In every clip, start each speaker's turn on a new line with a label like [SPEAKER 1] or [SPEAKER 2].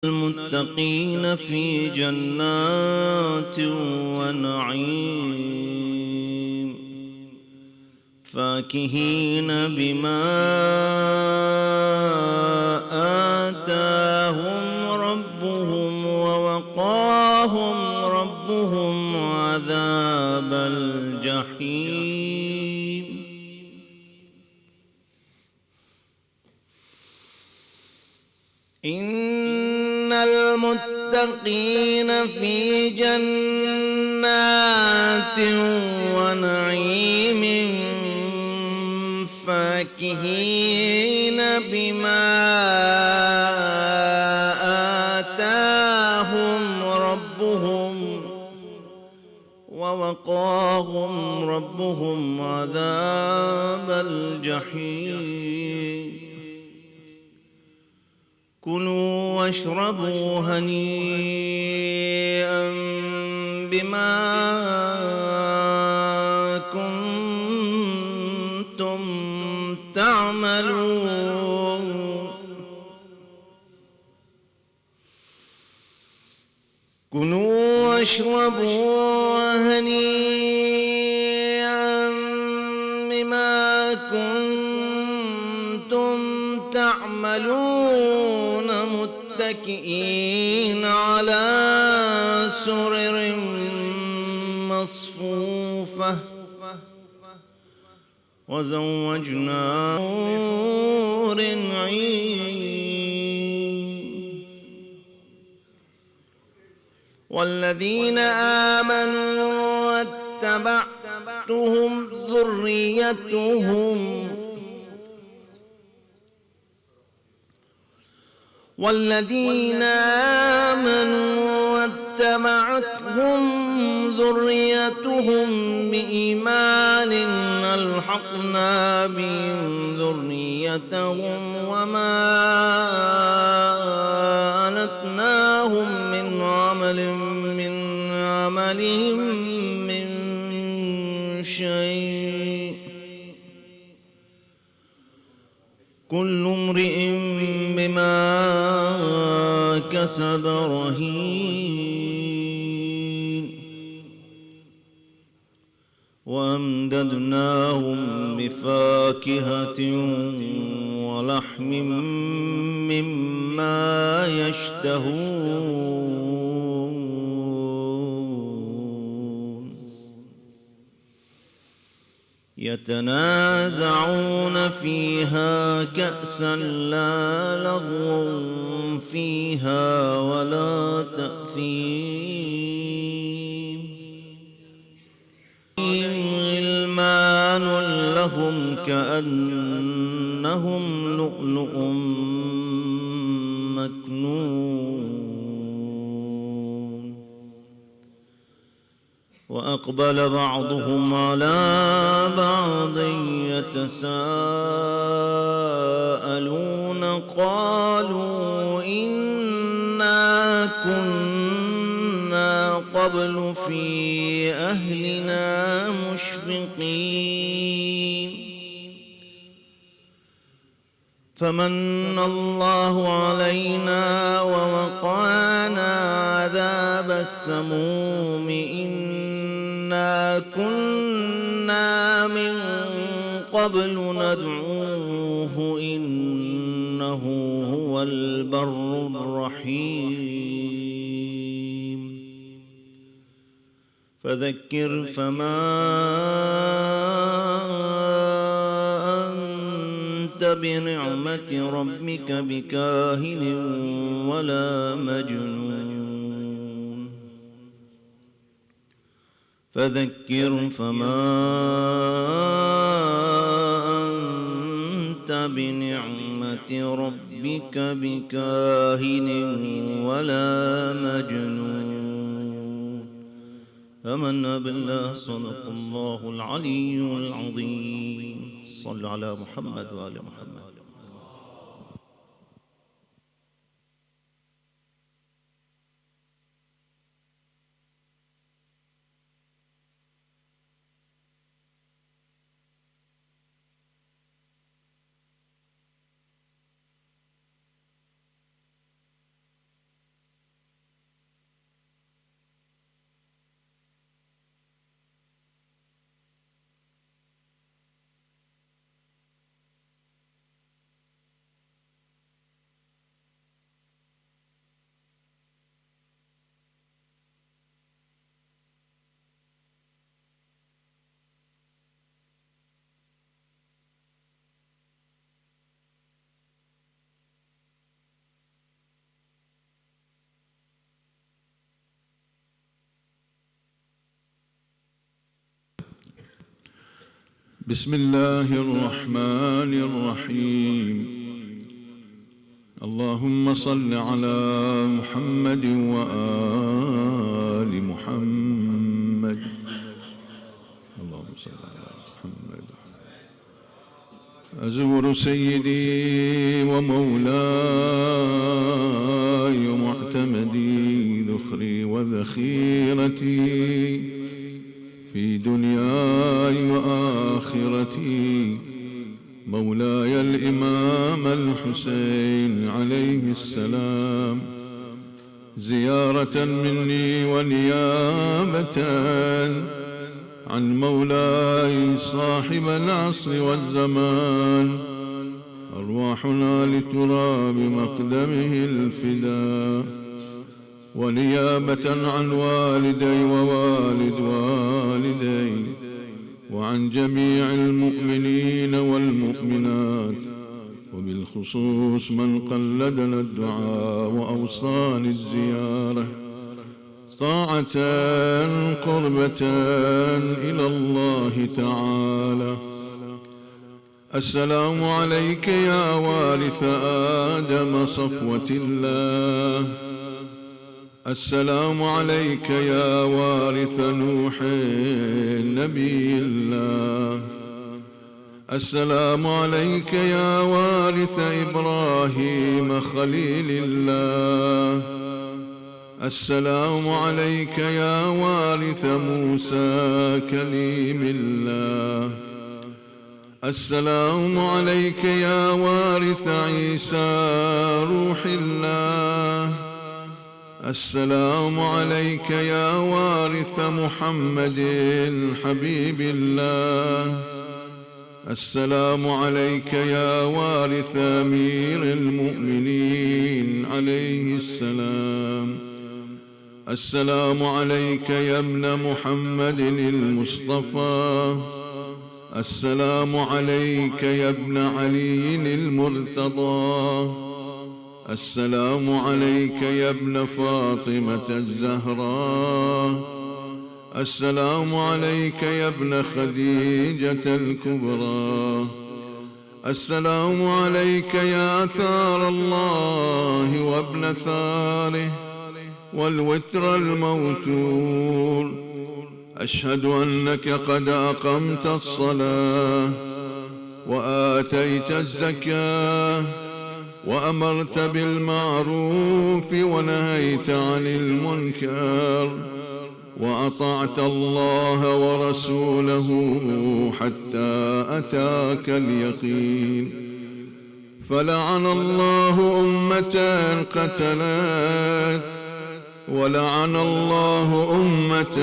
[SPEAKER 1] المتقين في جنات ونعيم فاكهين بما آتاهم ربهم ووقاهم ربهم عذاب الجحيم. إن المتقين في جنات ونعيم فاكهين بما آتاهم ربهم ووقاهم ربهم عذاب الجحيم. كلوا واشربوا هنيئا بما كنتم تعملون. كلوا واشربوا هنيئا بما كنتم تعملون متكئين على سرر مصفوفة وزوجناهم بحور عين. والذين آمنوا واتبعتهم ذريتهم بإيمان ألحقنا بهم ذريتهم وما ألتناهم من عملهم من شيء. كل امرئ بما كسب رهين. وأمددناهم بفاكهة ولحم مما يشتهون. يتنازعون فيها كأسا لا لغو فيها ولا تأثيم. غلمان لهم كأنهم لؤلؤ مكنون. وأقبل بعضهم على بعض يتساءلون قالوا إنا كنا قبل في أهلنا مشفقين فمن الله علينا ووقانا عذاب السموم إنا كنا من قبل ندعوه إنه هو البر الرحيم. فذكر فما أنت بنعمة ربك بكاهن ولا مجنون. فذكر فما أنت بنعمة ربك بكاهن ولا مجنون. آمنا بالله صدق الله العلي العظيم. صل على محمد وآل محمد.
[SPEAKER 2] بسم الله الرحمن الرحيم. اللهم صل على محمد وآل محمد. اللهم صل على محمد. أزور سيدي ومولاي ومعتمدي ذخري وذخيرتي في دنياي وآخرتي، مولاي الإمام الحسين عليه السلام، زيارة مني ونيابة عن مولاي صاحب العصر والزمان، أرواحنا لتراب مقدمه الفداء، ونيابة عن والدي ووالد والدي وعن جميع المؤمنين والمؤمنات، وبالخصوص من قلدنا الدعاء وأوصاني الزيارة، طاعة قربة إلى الله تعالى. السلام عليك يا وارث آدم صفوة الله، السلام عليك يا وارث نوح نبي الله، السلام عليك يا وارث إبراهيم خليل الله، السلام عليك يا وارث موسى كليم الله، السلام عليك يا وارث عيسى روح الله، السلام عليك يا وارث محمد حبيب الله، السلام عليك يا وارث أمير المؤمنين عليه السلام، السلام عليك يا ابن محمد المصطفى، السلام عليك يا ابن علي المرتضى، السلام عليك يا ابن فاطمة الزهراء، السلام عليك يا ابن خديجة الكبرى، السلام عليك يا ثار الله وابن ثاره والوتر الموتور، أشهد أنك قد أقمت الصلاة وآتيت الزكاة وأمرت بالمعروف ونهيت عن المنكر وأطعت الله ورسوله حتى أتاك اليقين، فلعن الله أمة قتلت، ولعن الله أمة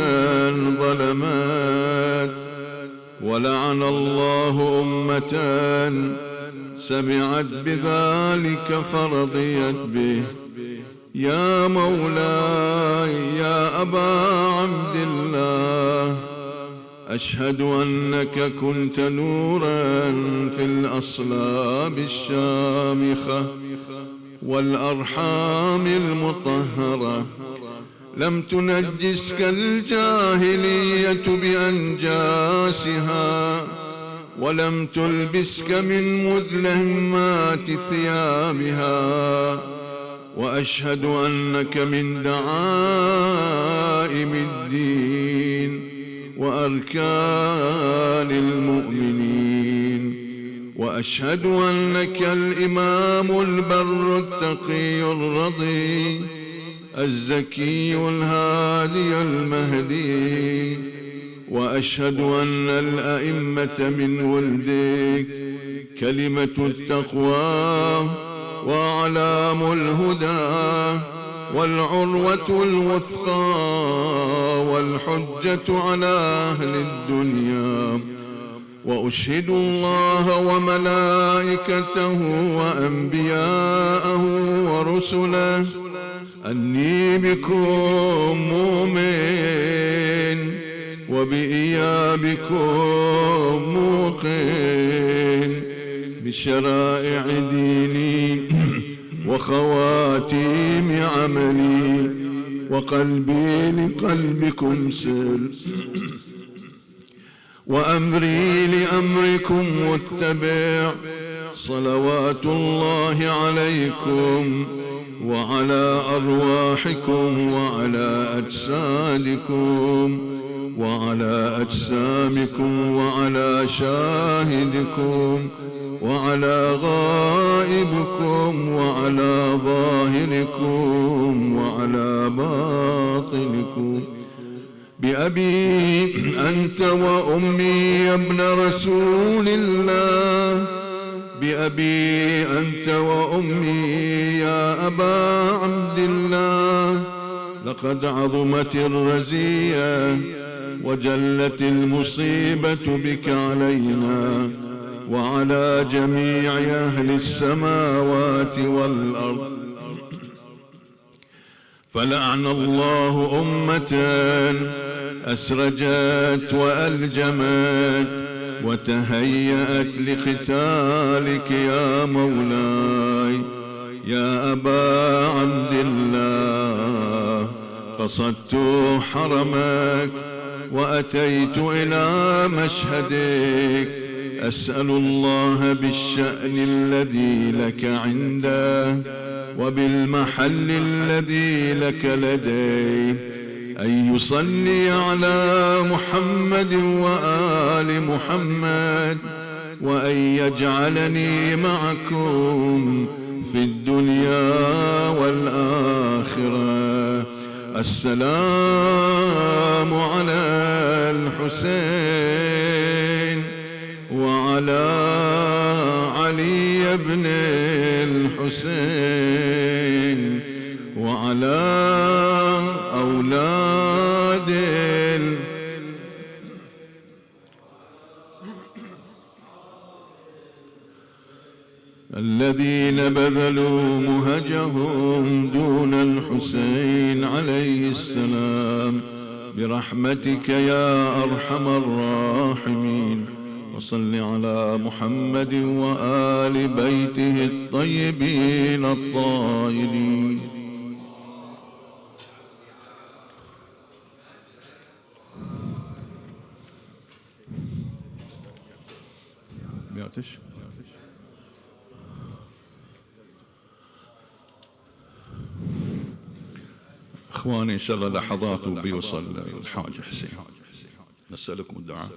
[SPEAKER 2] ظلمت، ولعن الله أمة سمعت بذلك فرضيت به. يا مولاي يا أبا عبد الله، أشهد أنك كنت نورا في الأصلاب الشامخة والأرحام المطهرة، لم تنجسك الجاهلية بأنجاسها، ولم تلبسك من مدلهمات ثيابها، وأشهد أنك من دعائم الدين وأركان المؤمنين، وأشهد أنك الإمام البر التقي الرضي الزكي الهادي المهدي، وأشهد أن الأئمة من ولدك كلمة التقوى وأعلام الهدى والعروة الوثقى والحجة على أهل الدنيا، وأشهد الله وملائكته وأنبياءه ورسله أني بكم مؤمن وبإيابكم موقن بشرائع ديني وخواتيم عملي، وقلبي لقلبكم سل، وأمري لأمركم واتبع. صلوات الله عليكم وعلى أرواحكم وعلى أجسادكم وعلى أجسامكم وعلى شاهدكم وعلى غائبكم وعلى ظاهركم وعلى باطنكم. بأبي أنت وأمي يا ابن رسول الله، بأبي أنت وأمي يا أبا عبد الله. لقد عظمت الرزية وجلت المصيبة بك علينا وعلى جميع أهل السماوات والأرض. فلعن الله أمة أسرجت وألجمت وتهيأت لقتالك يا مولاي يا أبا عبد الله. قصدت حرمك وأتيت إلى مشهدك، أسأل الله بالشأن الذي لك عنده وبالمحل الذي لك لديه أن يصلي على محمد وآل محمد، وأن يجعلني معكم في الدنيا والآخرة. السلام على الحسين وعلى علي بن الحسين وعلى أولاد الذين بذلوا مهجهم دون الحسين عليه السلام برحمتك يا أرحم الراحمين. وصل على محمد وآل بيته الطيبين الطاهرين. اخواني ان شاء الله لحظات وبيوصل الحاج حسين، نسألكم الدعاء.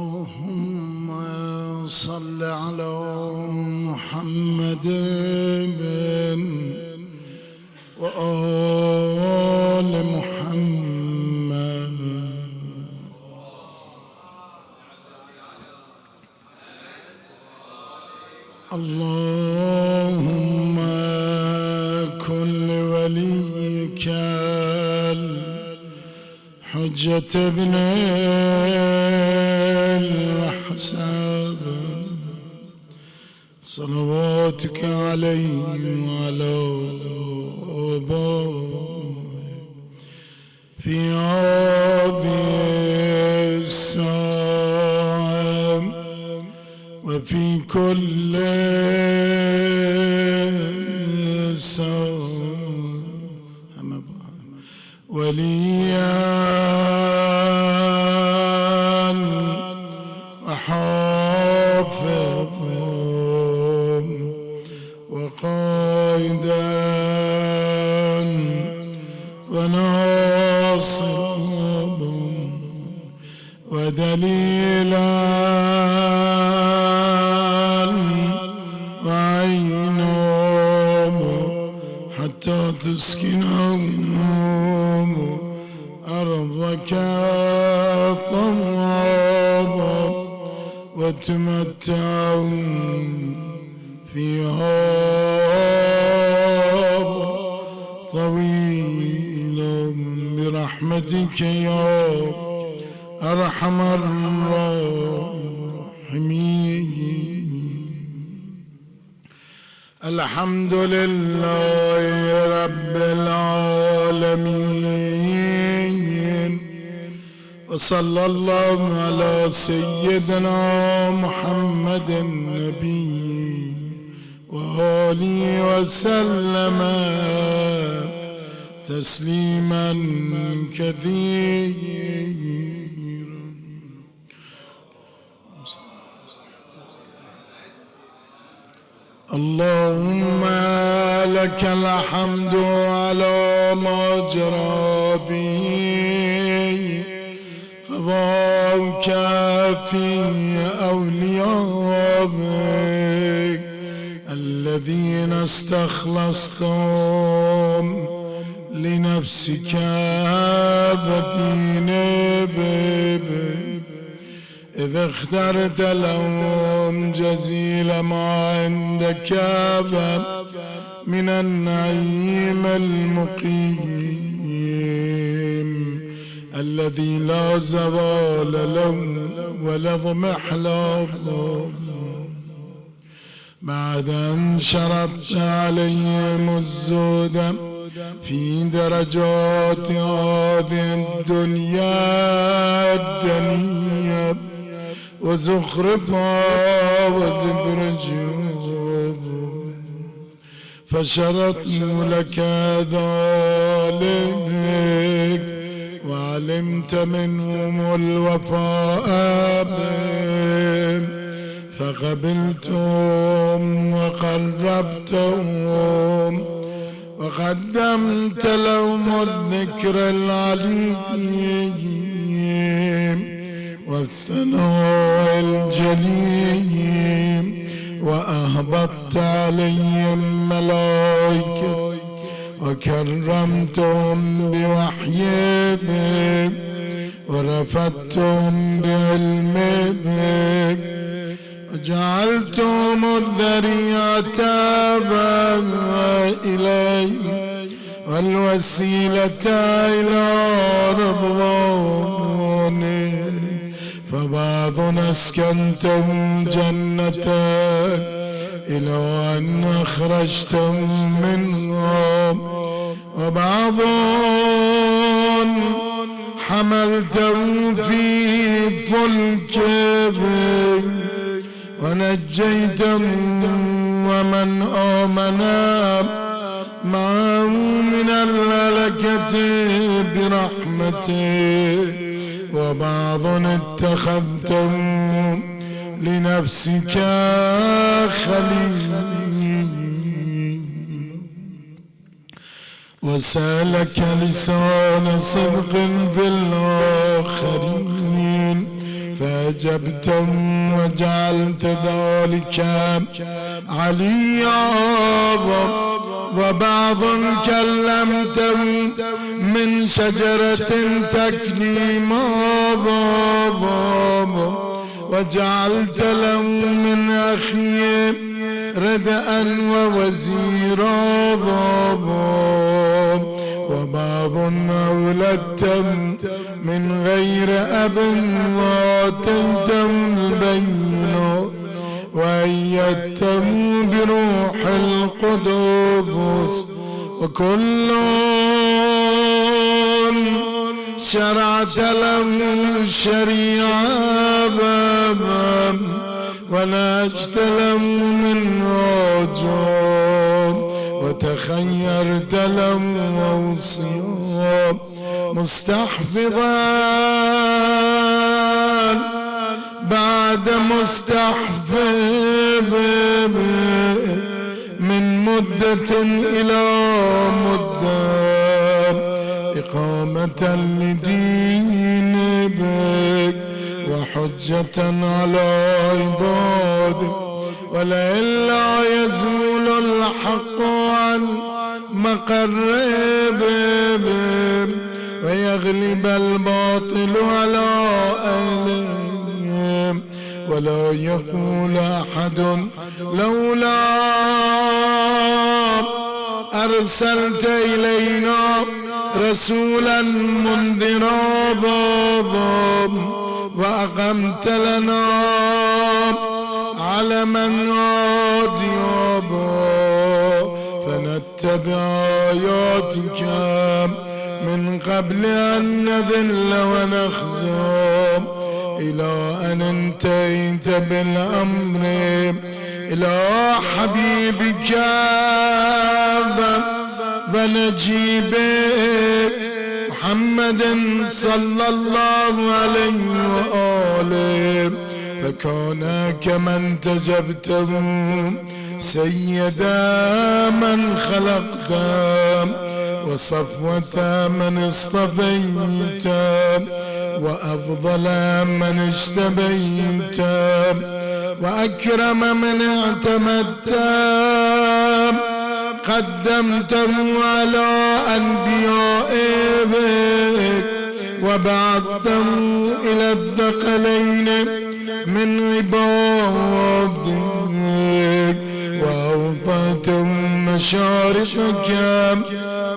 [SPEAKER 3] اللهم صل على محمد وآل محمد. اللهم كن لوليك الحجة ابن الحسن صلواتك عليه وعلى آبائه في هذه الساعة وفي كل ساعة وليا وحافظا وقائدا وناصرا ودليلا وعينا حتى تسكنهم وتمتعون فيها طويلا برحمتك يا أرحم الراحمين. الحمد لله رب العالمين، وصلى الله على سيدنا محمد النبي وآله وسلم تسليما كثيرا. اللهم لك الحمد على ما جرى به قضاؤك في أوليائك الذين استخلصتهم لنفسك بدينك، إذ اخترت لهم جزيل ما عندك من النعيم المقيم الذي لا زوال له ولا اضمحلال، بعد أن شرطت عليهم الزهد في درجات هذه الدنيا الدنيا وزخرفها وزبرجها، فشرطوا لك ذلك وعلمت منهم الوفاء بهم، فقبلتهم وقربتهم وقدمت لهم الذكر العليم والثناء الجليل، وأهبطت عليهم ملائكة وكرمتهم بوحيهم ورفدتهم بعلمك، وجعلتهم الذريعة إلي والوسيلة إلى رضوانك، فبعض أسكنتم جنتك إلى أن أخرجتم منهم، وبعض حملتم في فلكك ونجيتم ومن آمن معه من الهلكة برحمته، وبعض اتخذتم لنفسك خليل وسالك لسان صدق في الآخرين، فأجبتم وجعلت ذلك عليا، وبعض كلمتم من شجرة تكليما، وجعلت لهم من أخيهم ردءا ووزيرا، وبعض أولدتم من غير أب وآتيتم البينة وأيدتم بروح القدس، وكل شرعت له شريعة ونجت له من وجود، وتخيرت له وصيام مستحفظا بعد مستحفظ من مدة إلى مدة، إقامة لدينك وحجة على عبادك، ولئلا يزول الحق عن مقربهم ويغلب الباطل على أهلهم، ولا يقول أحد لولا أرسلت إلينا رسولا منذرا وأقمت لنا علما هاديا فنتبع آياتك من قبل أن نذل ونخزى إلى أن انتهيت بالأمر إلى حبيبك ونجيبك محمد صلى الله عليه وآله فكان كمن تجبته سيدا من خلقت وصفوة من اصطفيت وأفضل من اجتبيت وأكرم من اعتمدت قدمته على أنبيائك وبعثته إلى الثقلين من عبادك وأوطيته مشارقك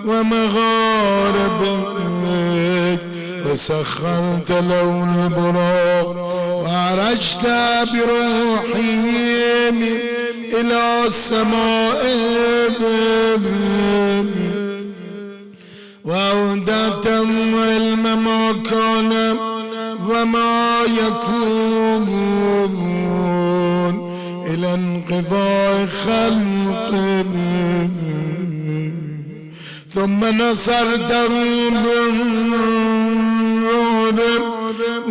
[SPEAKER 3] ومغاربك وسخرت له البراق وعرجت بروحهم إلى السماء وأودعته علم ما كان وما يكون إلى انقضاء خلقه ثم نصرته بالرعب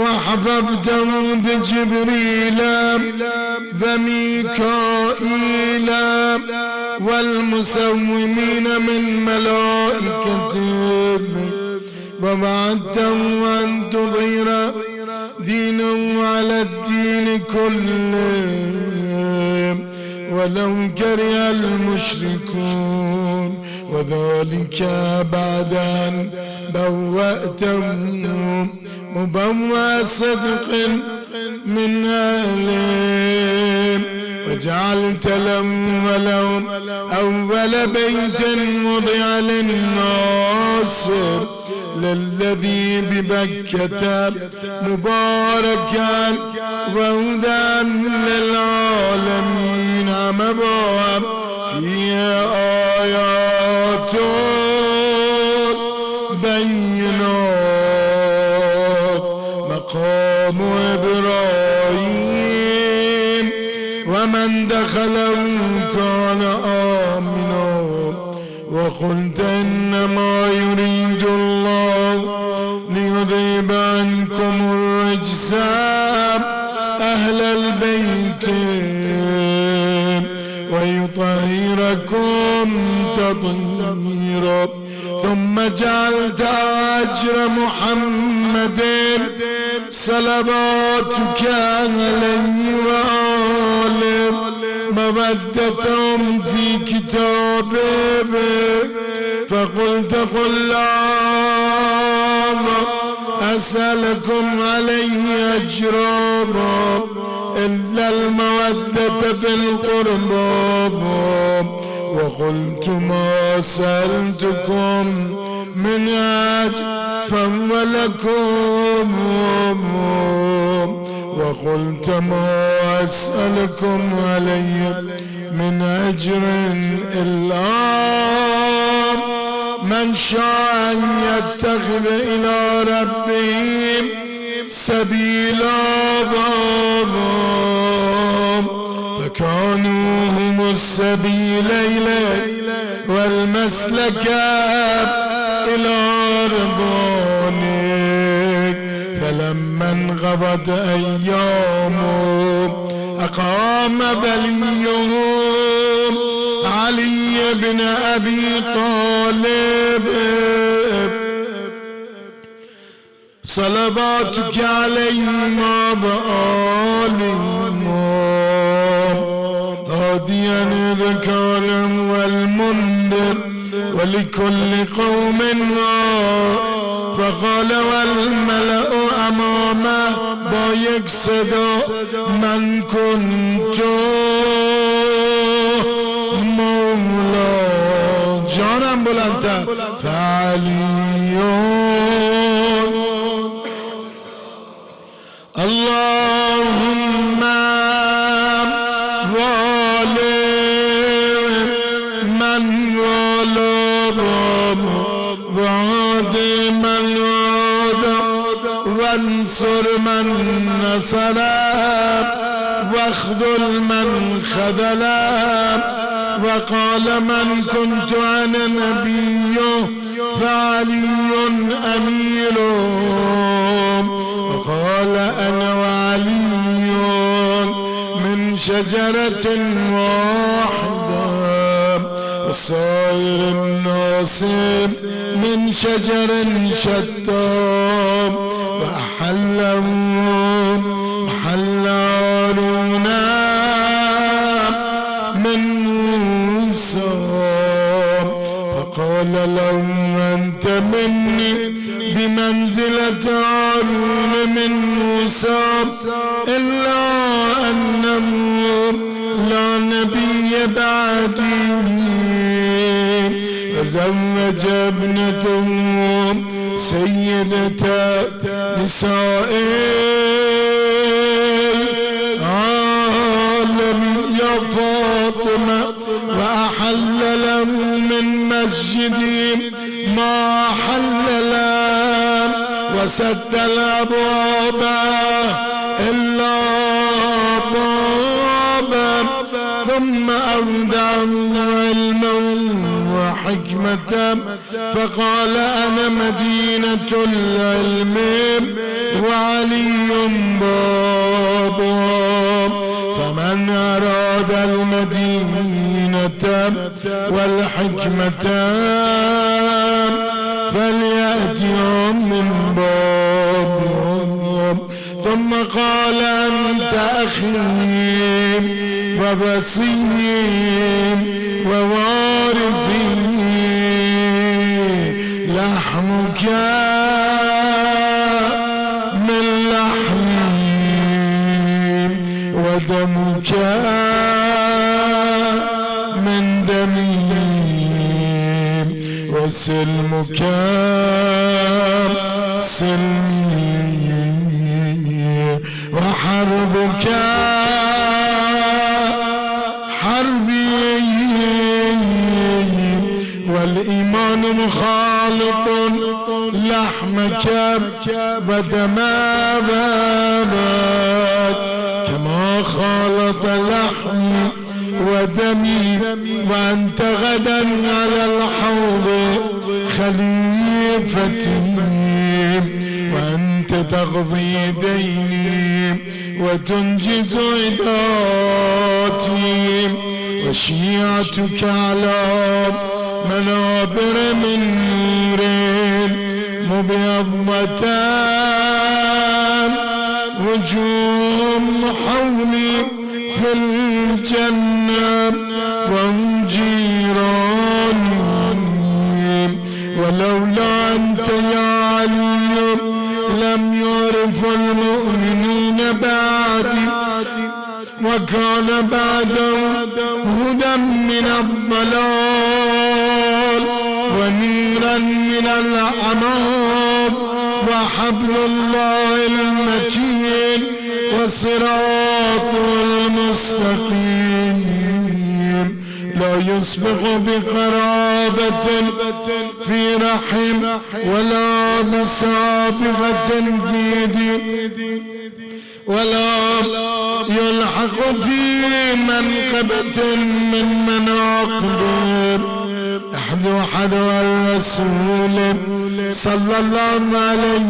[SPEAKER 3] وحفظته بجبريل وميكائيل والمسومين من ملائكته ووعدته أن تظهر دينه على الدين كله ولو كره المشركون وذلك بعد أن بوأتهم مبوأ صدق من أهلهم وجعلت لهم ولهم أول بيت وضع للناس للذي ببكة مباركا وهدى للعالمين مبوأ فيه آيات بينات مقام إبراهيم ومن دخله كان آمنا وقلت إنما يريد الله ليذهب عنكم الرجس أهل البيت ويطهركم تطهيرا ثم جعلت أجر محمد صلواتك عليه وآله مودتهم في كتابه فقلت قل لا أسألكم عليه أجرا إلا المودة في القربى وقلت ما سألتكم من أجر فهو لكم وقلت ما أسألكم عليه من أجر إلا من شاء أن يتخذ إلى ربه سبيلا فكانوا هم السبيل إليه والمسلك إلى رضوانك فلما انقضت أيامه أقام بليهم علي بن أبي طالب صلواتك عليهم وآلهم هاديا ذكرا والمنذر ولكل قوم فقال والملأ امامه با یک صدا من کنت مولا جانم بلندتر فعلیون اللهم والی من والام وعاد من عاد وانصر من نصرم واخذل من خذلم وقال من كنت أنا نبي فعلي أميرهم وقال أنا وعلي من شجرة واحدة وصائر الناس من شجر شتى وأحلهم محل هارون من موسى فقال لهم أنت مني بمنزلة هارون من موسى إلا أنه لا نبي بعدي فزوج ابنته سيدة نساء العالم يا فاطمة وأحل له من مسجدي ما حل له وسد الأبواب إلا بابا ثم أودع علما وحكمة فقال أنا مدينة العلم وعلي بابها فمن أراد المدينة والحكمة فليأتهم من بابهم ثم قال أنت أخي وبصير ووارثي لحمك من لحمي ودمك من دمي وسلمك سلمي وحربك حربي والإيمان مخالط لحمك ودم بابك كما خالط لحمي ودمي وأنت غدا على الحوض خليفتي وأنت تقضي ديني وتنجز عداتي وشيعتك على منابر من نور مبيضتان وجوه حولي في الجنة وهم جيراني ولولا أنت يا علي لم يعرف المؤمنون بعدي وكان بعده هدى من الضلال ونورا من الأعمام وحبل الله المتين وصراط المستقيم لا يسبق بقرابة في رحم ولا بسابقة في يد ولا يلحق في منقبة من مناقب حذو الرسول صلى الله عليه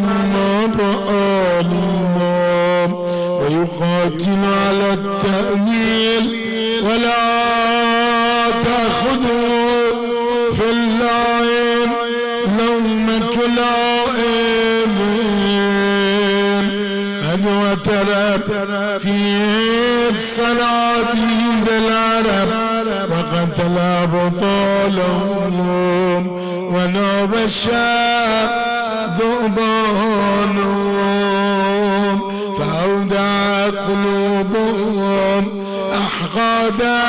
[SPEAKER 3] وآله ويقاتل على التأويل ولا تأخذوا في اللائم لومة لائم وترى في الصلاة العرب وقتل أبطالهم وناب الشاب ذؤبانهم غدا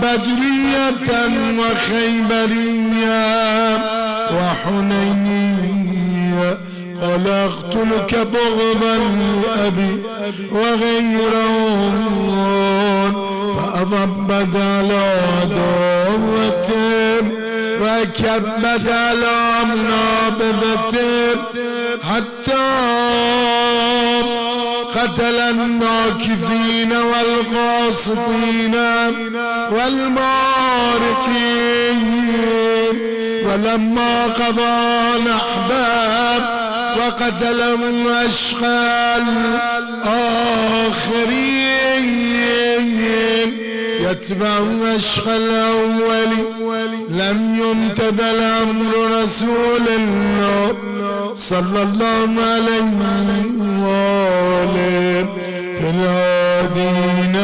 [SPEAKER 3] بدرية وخيبرية وحنينية قال اقتلك بغضا لأبي وغيرهم فأضبت على عدوته وكبت على منابذته حتى قتل الناكثين والقاسطين والمارقين ولما قضى نحبه وقتل أشقى الآخرين يتبع أشقى الأول لم يمتد الأمر رسول الله صلى الله عليه وآله في الهادين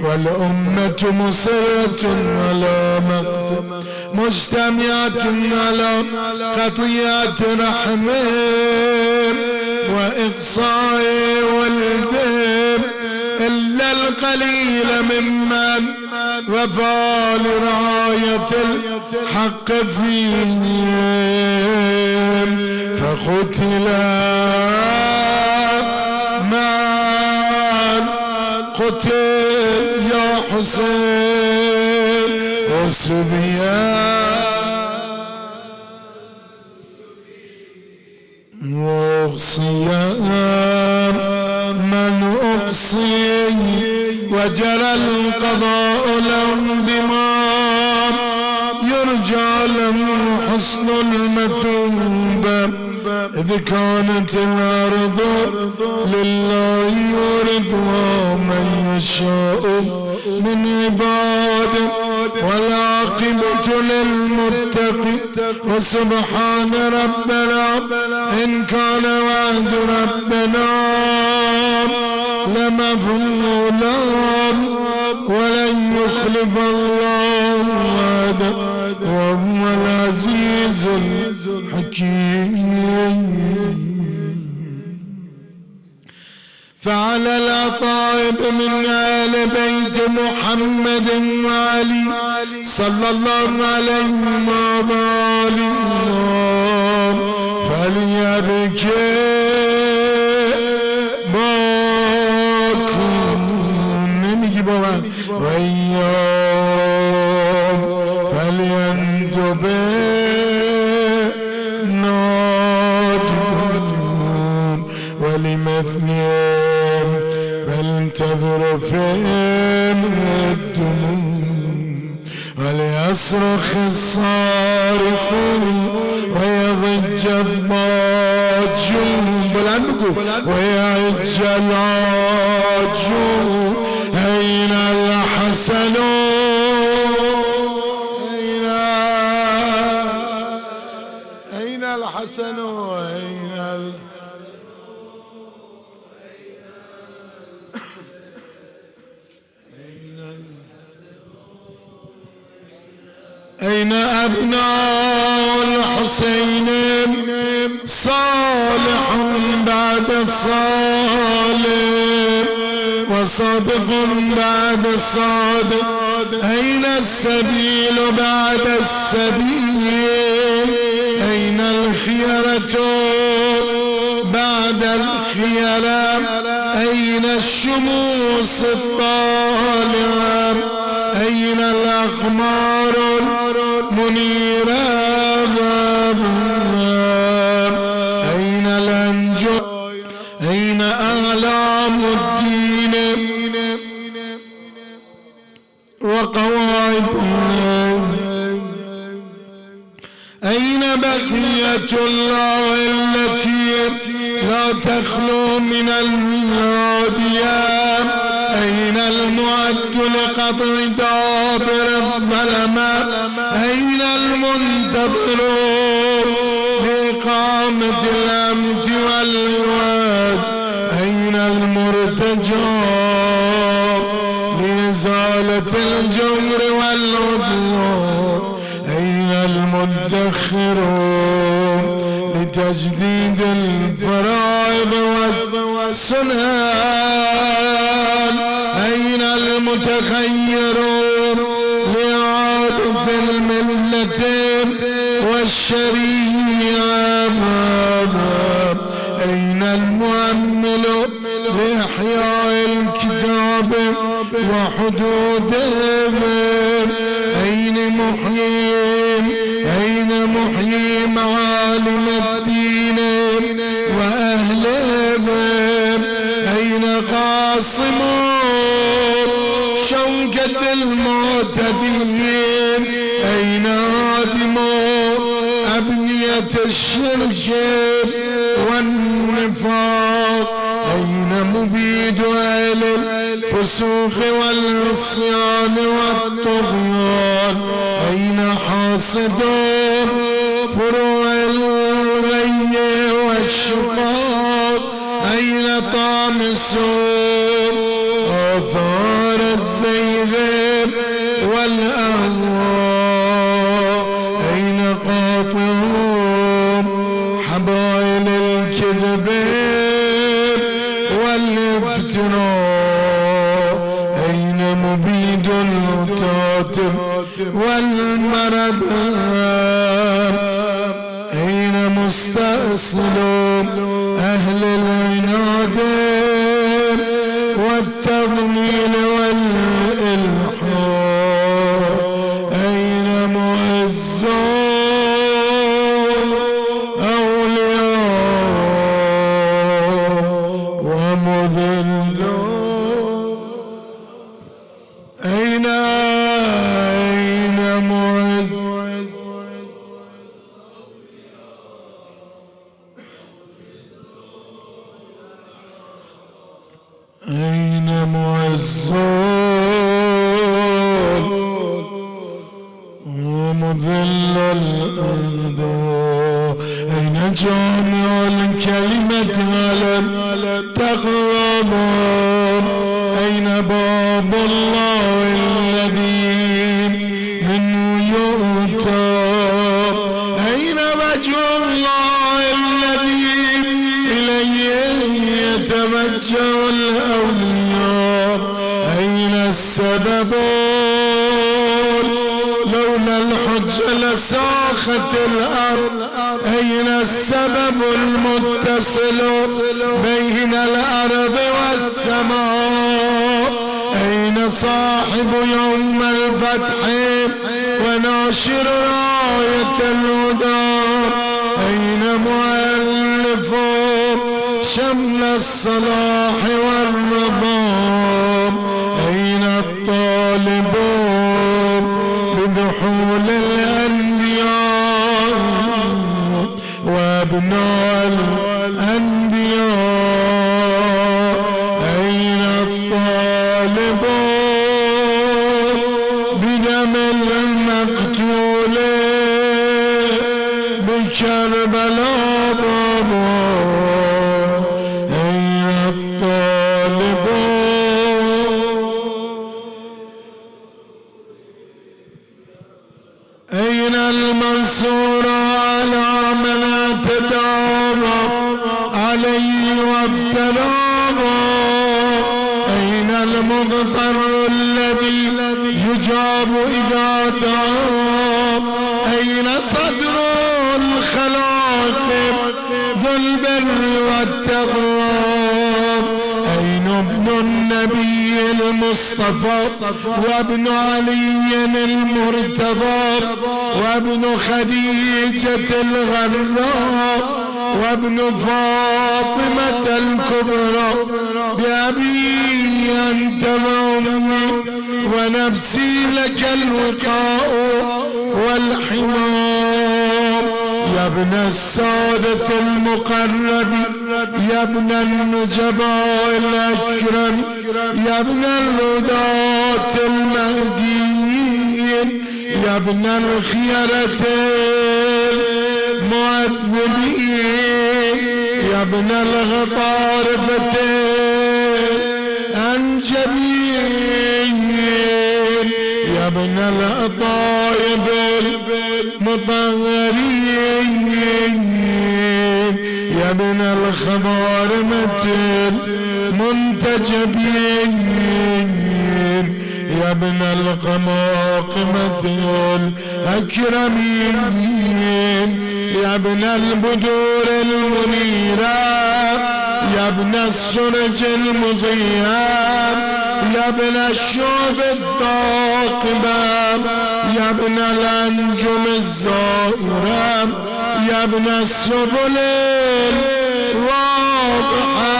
[SPEAKER 3] والأمة مصرة على مقت مجتمعة على قطيعة رحم وإقصاء ولدهم إلا القليل ممن وفى لرعاية الحق فيهم فقتل من قتل يا حسين وسبيان وأغصيان من أغصي وجرى القضاء لهم بما يرجى لهم حسن المثوبة إذ كانت الأرض لله يورثها من يشاء من عباده والعاقبة للمتقين وسبحان ربنا إن كان وعد ربنا لمفعولا ولن يخلف الله وعده وهو العزيز الحكيم. فعلى الأطائب من آل بيت محمد وعلي صلى الله عليه وآله فليبكي باكون وإيام فليندب نادون ولمثلهم فلتذر فيهم الدموم وليصرخ الصارخون ويضج الضاجون ويعج العاجون أين الحسنون أين الحسنون أين أبناء الحسين صالح بعد الصالح وصادق بعد الصادق أين السبيل بعد السبيل أين الخيرة بعد الخيرة أين الشموس الطالعة أين الأقمار المنيرة أين الأنجم أين أعلام الدين وقواعد أين بقية الله التي لا تخلو من النادية أين المعد لقطع دابر الظلماء أين المنتظر لإقامة الأمن والعواد أين المرتجى لإزالة الجور والعدوان أين المدخر لتجديد الفرائض والسنن. أين المتخيرون لإعادة الملة والشريعة؟ أين المؤمل لإحياء الكتاب وحدوده؟ أين محيي معالم الدين وأهله؟ أين قاصم شوكة المعتدين؟ أين هادم أبنية الشرك والنفاق؟ أين مبيد أهل الفسوق والعصيان والطغيان؟ أين حاصد فروع الغي والشقاق؟ أين طامس آثار الزيغ والأهواء؟ أين قاطع حبائل الكذب والافتراء؟ أين مبيد القاتل والمرض؟ أين مستأصل أهل العناد والتضليل والإلحاد؟ أين معز أولياء ومذل؟ أين معز أين معزون ومذل الأعداء؟ أين جامع الكلمة على التقوى؟ أين باب الله الذي منه يؤتى؟ أين وجه الله الذي إليه يتوجه الأولياء؟ أين السبب لولا الحجة لساخت الأرض؟ أين السبب المتصل بين الأرض والسماء؟ أين صاحب يوم الفتح وناشر راية الهدى؟ أين مؤلف شمل الصلاح والرضا؟ أين الطالب بدخول الأنبياء وابناء الأنبياء؟ أين الطالب بدم المقتول بكربلاء؟ أين الطالب أين المنصور على من اعتدى عليه وافتراه؟ أين المضطر الذي يجاب إذا دعا؟ أين صدر الخلائق ذو البر والتقوى؟ أين ابن النبي المصطفى وابن علي المرتضى وابن خديجة الغراء وابن فاطمة الكبرى؟ بأبي أنت وأمي ونفسي لك الوقاء والحمار. يا ابن السادة المقرب، يا ابن النجباء الأكرم، يا ابن الهداة المهديين، يا ابن الخيرة المعذبين، يا ابن الغطارفة الأنجبين، يا ابن الأطايب المطهرين، يا ابن الخضارمة المنتجبين يا ابن القماقمة الأكرمين يا ابن البدور المنيرة يا ابن السرج المضيئة يا ابن الشعب الطاقبة يا ابن الأنجم الزائرة يا ابن السبل الواضحة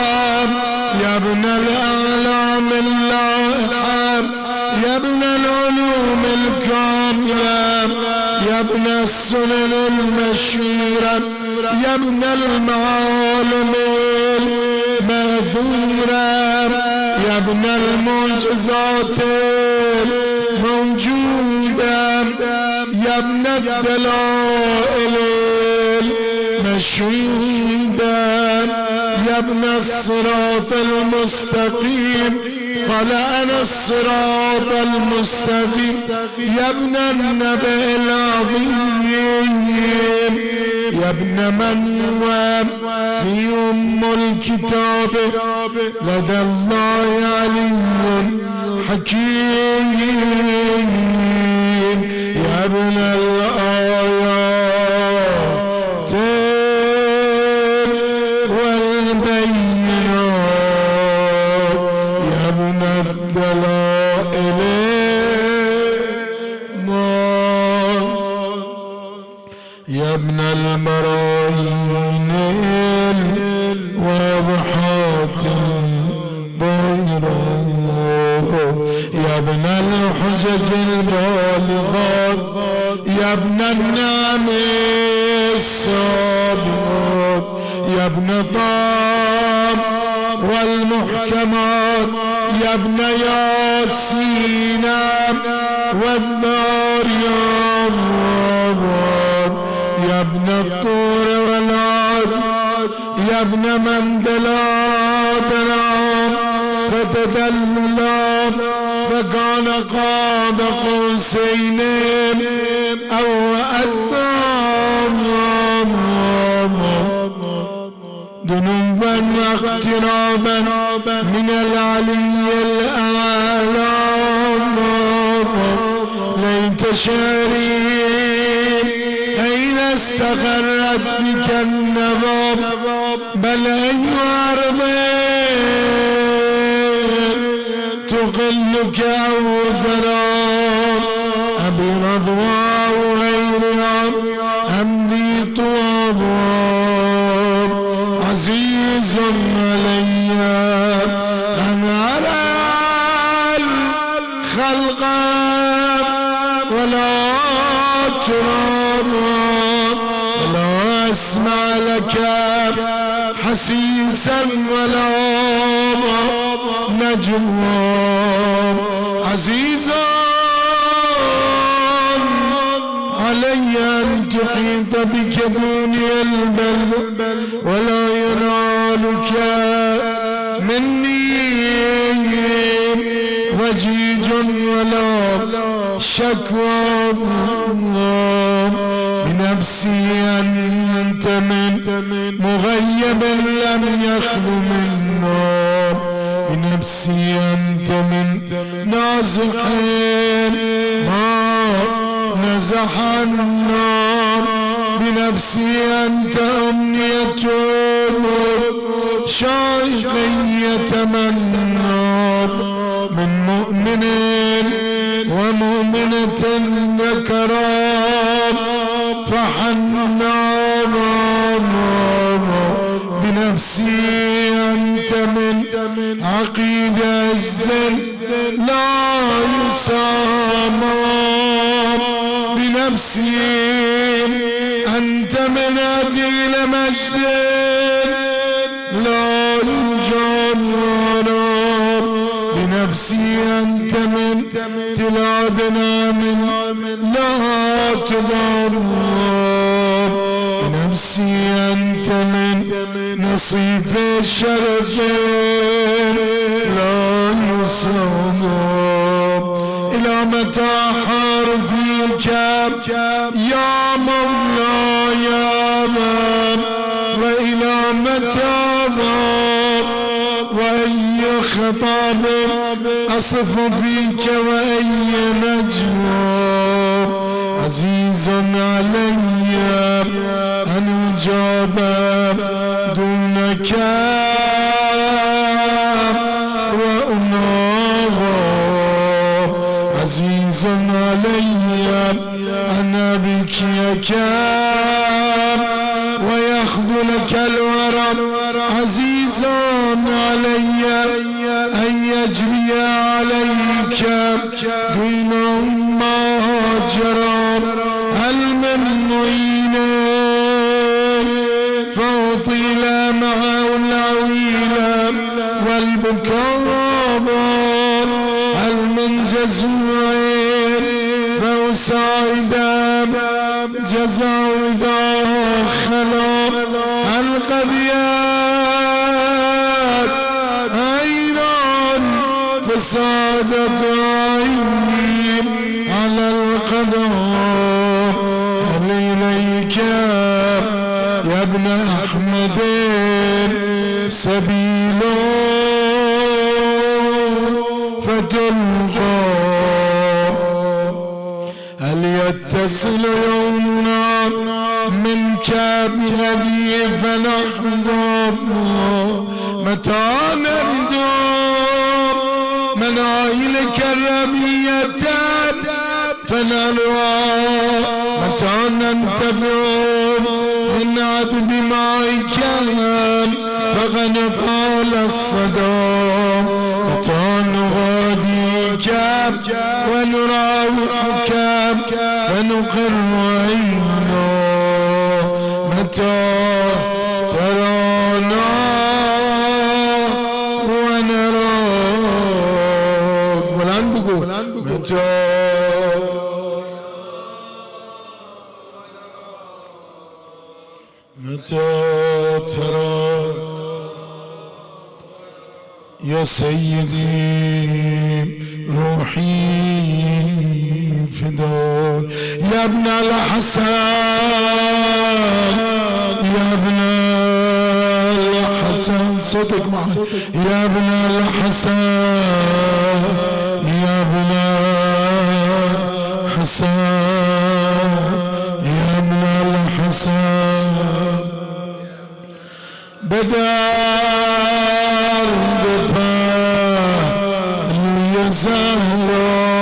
[SPEAKER 3] يا ابن الأعلام اللائحة يا ابن العلوم الكاملة يا ابن السنن المشهورة يا ابن المعالم الماثورة يا ابن المعجزات الموجودة يا ابن الدلائل المشهودة يا ابن الصراط المستقيم قال أنا الصراط المستقيم يا ابن النبأ العظيم يا ابن من هو في أم الكتاب لدى الله علي حكيم يا ابن الآيات والبينات يا ابن الدلائل يا ابن المراهين الواضحات البيضاء يا ابن الحجج البالغات يا ابن النعم السابقات يا ابن طاب والمحكمات يا ابن ياسين والذاريات يا ابن الطور والعاد يا ابن من دلات فتدلى فكان قاب قوسين أو أدنى ذنوبا واقترابا من العلي الأعلى ليت شعري أين استقرت بك النظام بل أي أرض تقلك أو ثرام أبي رضوى غيرها أمضي طوابا عزيز علي أن أرى الخلق ولا تراب ولا أسمع لك حسيسا ولا نجوا عزيز علي أن تحيط بك دوني البل ولا ينالك مني وجيج ولا شكوى بنفسي أنت من مغيب لم يخلو من نار بنفسي أنت من نازح ما نزح النار بنفسي أنت أمنية شائق يتمنى من مؤمن ومؤمنة ذكران فحنى بنفسي أنت من عقيد الزل لا يسامى بنفسي أنت من أذيل مجد لا يجامل بنفسي أنت من تلادنا من لا تضر بنفسي أنت من نصيب الشرف لا يصاب إلى متى حرفك يا مولاي من وإلى متى وأي خطاب أصف فيك وأي نجوى عزيز علي أن أجاب دونك وأناغى عزيز علي أن أبكيك ويخذلك الورى عزيز علي أن يجري عليك دون ما جرى هل من معين فأطيل معه العويل والبكاء هل من جزوع فأساعد جزع إذا خلا القضيات أيضا فسادت عيني على القضاء هل إليك يا ابن أحمد سبيل فتلقى هل يتصل يومنا منك بهدي فنحضر متى نرجو منايلك الربية فنلوى متى ننتفع من عذب معك فقد قال الصدى متى نغاديك ونراوحك فنقر عينا متى ترانا ونراك بلند بقول متى ترى يا سيدي روحي فداك يا ابن الحسن يا ابن الحسن صوتك معي يا ابن الحسن يا ابن الحسن يا ابن الحسن بدار ببال يا زهرة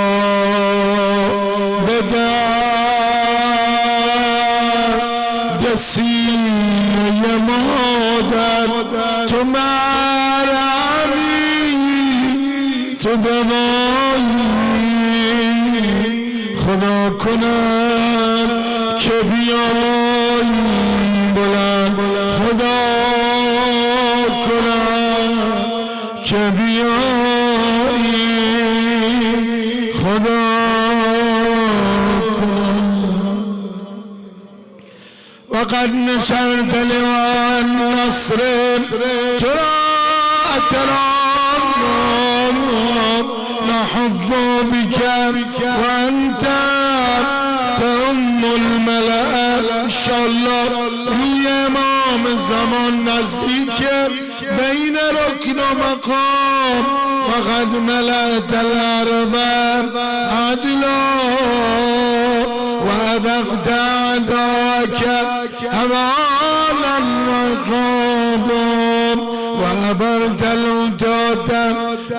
[SPEAKER 3] بدار دسين يا مادر تمارعني تدماني خدا کنن که بیایی بلند خدا که بیایی خدا وقد نشرت لواء النصر ترى نحب بك وأنت تأم الملأ إن شاء الله روی امام زمان نزدیک بين ركن ومقام وقد ملأت الأرض عدلا وأذقت أعداءك أمال الرقاب وأبرت الوتوت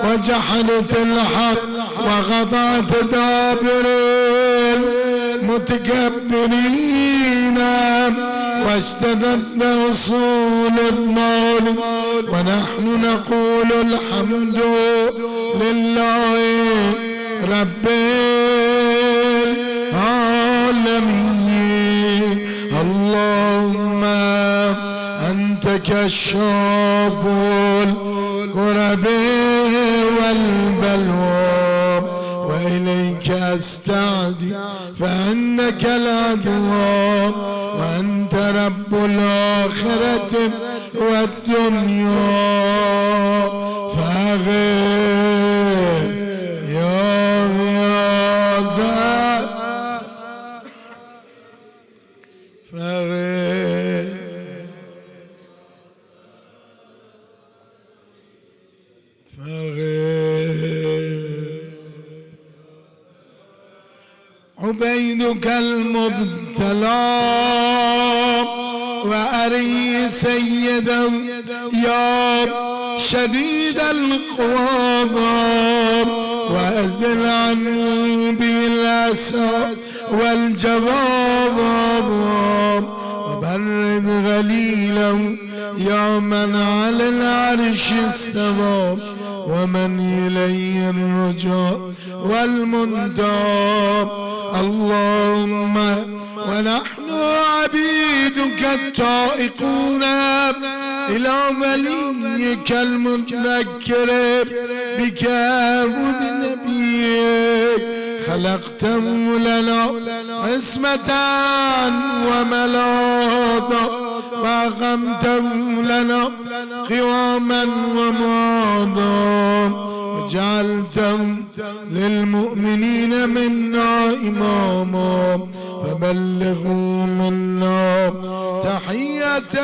[SPEAKER 3] وجحدت الحق وقطعت دابر المتكبرين واشتدت وصول المول ونحن نقول الحمد لله رب العالمين اللهم أنت كشاف الكرب والبلوى وإليك أستعدي فإنك العدوى وأنت رب الآخرة والدنيا فأغير يا غياث فأغير عبيدك المبتلى وأري سيدا يا شديد القوى وأزل عني الأسى والجباب وبرد غليلا يا من على العرش استوى ومن إليه الرجاء والمنتاب. اللهم ونحن عبيدك الطائقون إلى وليك المذكر بك وبنبيك خلقته لنا عصمة وملاذا وأقمته لنا قواما ومعاذا وجعلته للمؤمنين منا إماما فبلغوا منا تحية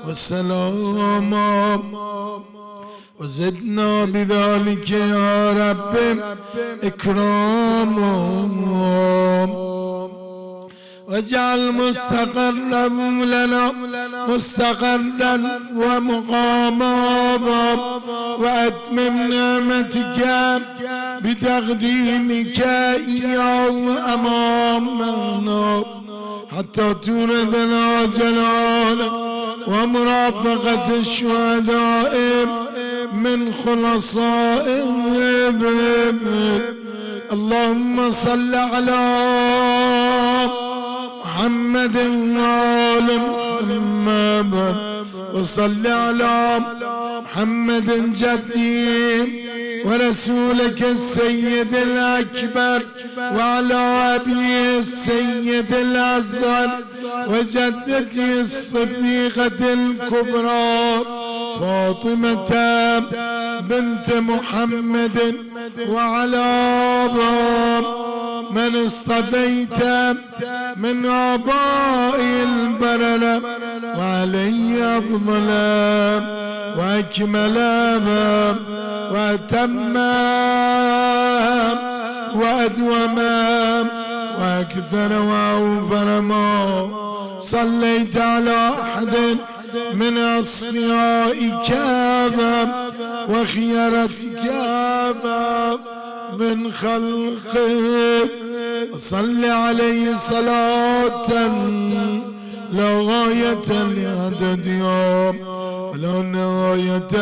[SPEAKER 3] وسلاما وزدنا بذلك يا رب إكراما واجعل مستقرا لنا مستقرا ومقاما وأتمم نعمتك بتقديمك إياه أمامنا حتى توردنا جلالا ومرافقة الشهداء من خلصائهم. اللهم صل على محمد وآل محمد وصل على محمد جدي ورسولك السيد الأكبر وعلى أبيه السيد الأصغر وجدتي الصديقة الكبرى فاطمة بنت محمد وعلى من اصطفيت من آباء البررة وعلي أفضل وأكمل وأتم وأدوم وأكثر وأوفر ما صليت على أحد من أصفيائك وخيرتك من خلقك وصل عليه صلاة لا غاية لعدد يوم ولا نهاية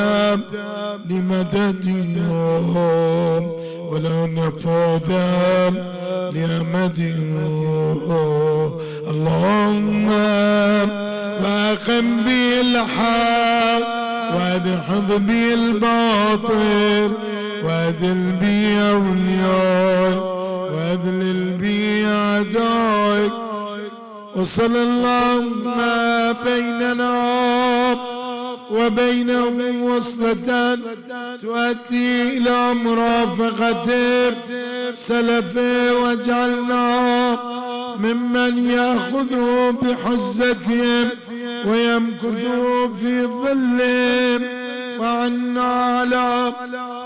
[SPEAKER 3] لمدد يوم ولا نفاد لأمد يوم. اللهم واقم بي الحق وادحض بي الباطل واذل بي أوليائك واذلل بي أعدائك وصلى اللهم بيننا وبينهم وصلة تؤدي إلى مرافقة سلفه واجعلنا ممن يأخذ بحزتهم ويمكث في ظلهم وعنا على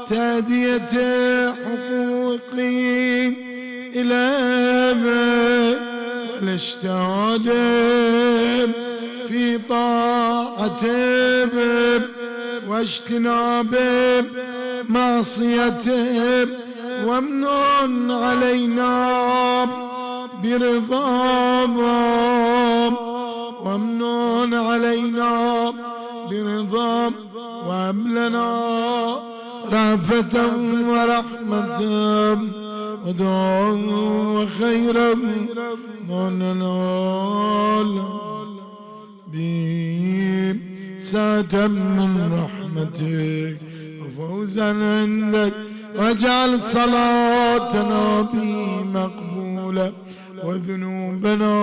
[SPEAKER 3] تأدية حقوقهم إليه والاشتهاد في طاعتهم واجتناب معصيتهم وامنن علينا برضاهم وامنن علينا برضاهم وهب لنا رأفة ورحمة ودعاء وخيرا ما ننال به سعة من رحمتك وفوزا عندك واجعل صلاتنا به مقبولة وذنوبنا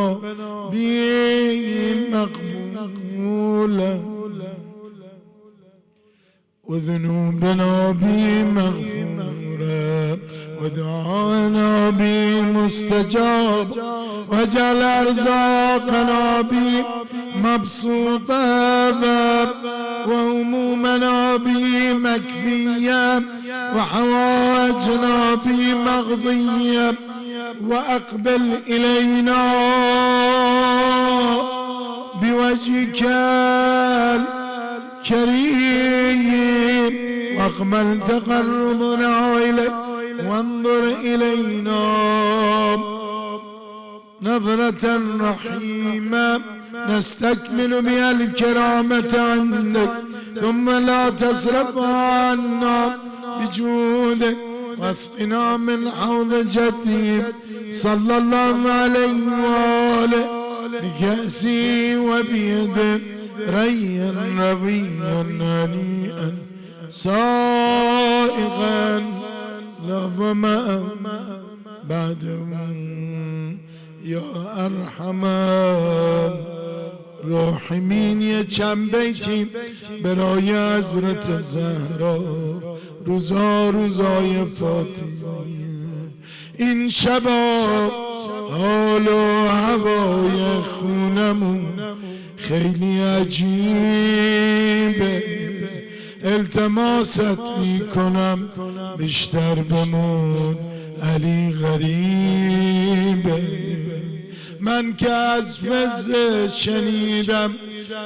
[SPEAKER 3] به مقبولة وذنوبنا به مغفورة ودعانا به مستجاب واجعل أرزاقنا به مبسوطة وأمور جنابي مغضيا وأقبل إلينا بوجهك الكريم واقبل تقربنا إليك وانظر إلينا نظرة رحيمة نستكمل بها الكرامة عندك، ثم لا تصرف عنا بجودك واسقنا من حوض جدي صلى الله عليه وآله بكأسي وبيده ريا ربيا هنيئا سائغا لا ظمأ بعد يا أرحم راحمین. یه چند بیتی برای حضرت زهرا روزای فاطمیه. این شبا حال و هوای خونمون خیلی عجیبه، التماست میکنم بیشتر بمون، علی غریبه. من که از فضل شنیدم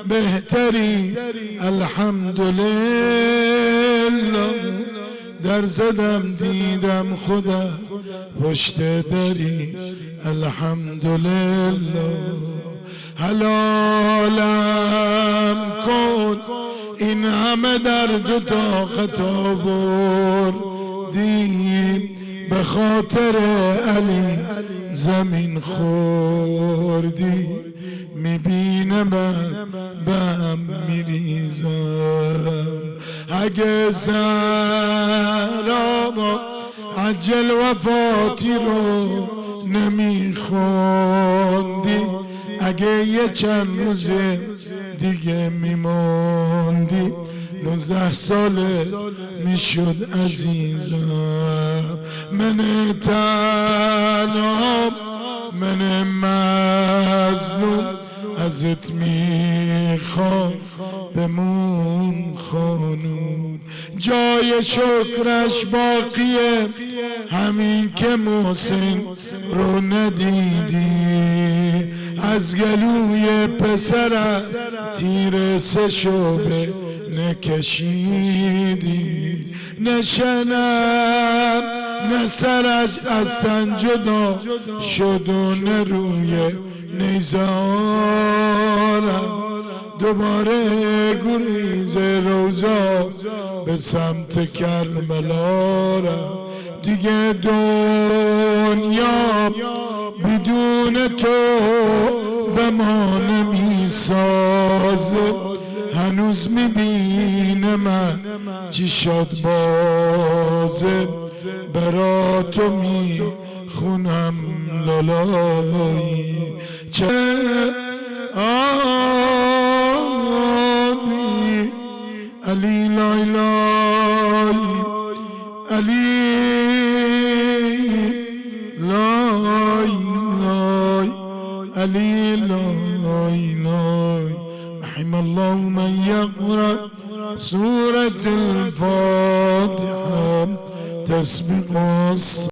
[SPEAKER 3] بهتری الحمدلله، در زدم دیدم خدا پشت دری الحمدلله. حلالم کن این همه درد و طاقت آوردیم، به خاطر علی زمین خوردی، میبینم به هم میریزم. اگه زهرا عجل وفاتی رو نمیخوندی، اگه یه چند روز دیگه میموندی 19 ساله میشد عزیزم. من تنها من مظلوم ازت میخوام بمون خانون، جای شکرش باقیه همین که محسن رو ندیدی، از گلوی پسرت تیر 3 شعبه نکشیدی، نشنم نه سرش از تن جدا شد و نه روی نیزارم، دوباره گریز روزا به سمت کربلا رفت. دیگه دنیا بدون تو به ما نمیسازه، هنوز میبینه من چی شد بازه، برا تو میخونم لالایی چه آبی علی لای لای علی لای لای علی لای لای. رحم الله من يقرأ سورة الفاتحة تسبق